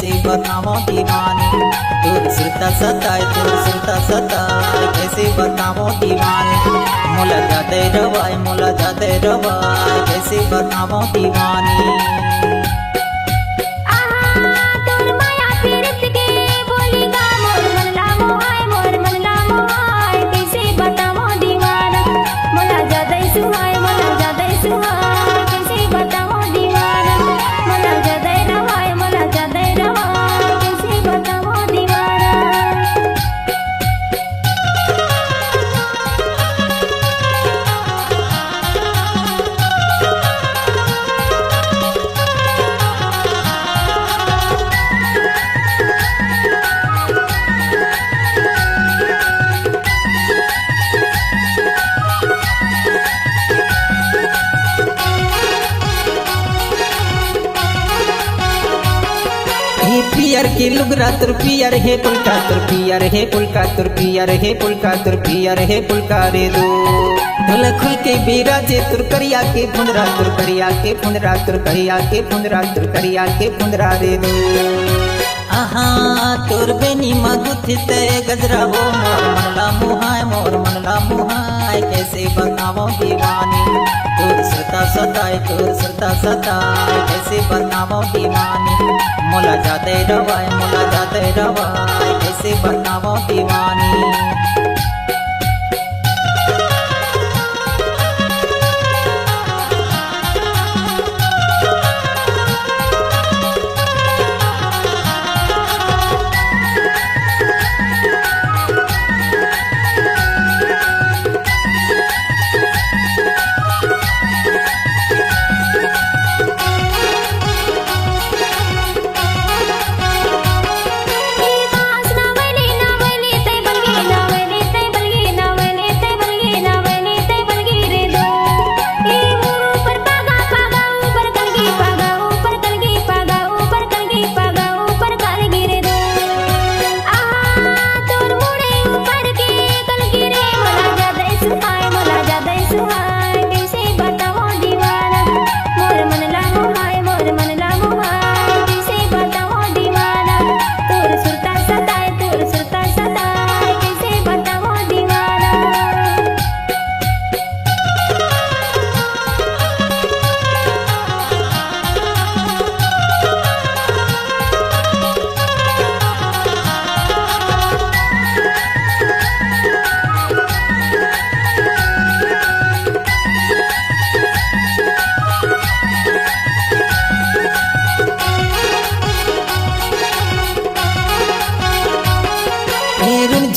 कैसे बताओ दीवानी। तोर सुरता सताए तोर सुरता सताए कैसे बताओ दीवानी। मोला जाते रवाए मोला जाते रवाए कैसे बताओ दीवानी। पियर के लुगरा तुर पियर है पुलका तुर पियर है पुलका तुर पियर है पुलका तुर पियर है पुलका रे दो। ढोल खुल के बिराजे तुर करिया के फुंदरा तुर करिया के फुंदरा तुर करिया के फुंदरा तुर करिया के फुंदरा रे दो। आहा तोर बेनी मगुथित गजरा हो मोर मनला मुहाय कैसे बताओ दीवानी। तोर सुरता सताए तोर सुरता सताए कैसे बताओ दीवानी। मोला जाते रवाए मोला जाते रवाए कैसे बताओ दीवानी।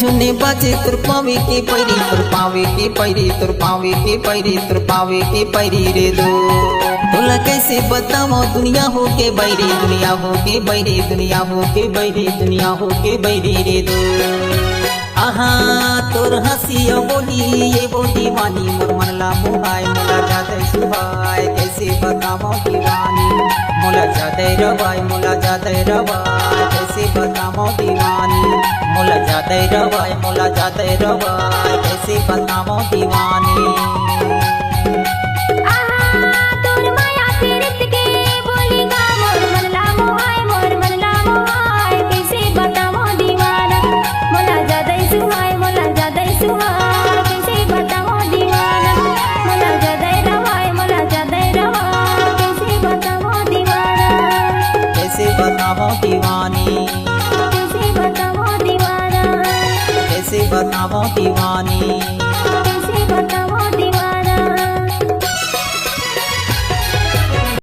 झुने बाजे तुर पावे के पैरी तुर पावे के पैरी तुर पावे के पैरी तुर पावे के पैरी रे दो। तोला कैसे बताओ दुनिया हो के बैरी दुनिया हो के बैरी दुनिया हो के बैरी दुनिया हो के बैरी रे दो। आहा तोर हंसिया बोली ये वो दीवानी मोर मनला मुहाय मोला जाते सुहाय कैसे बताओ दीवानी। मोला जाते रवाय मोला जाते रवाय कैसे बताओ दीवानी। मोला जाते रवाय मोला जाते रवाय कैसे बताओ दीवानी। बताओ दीवानी कैसे बताओ दीवानी।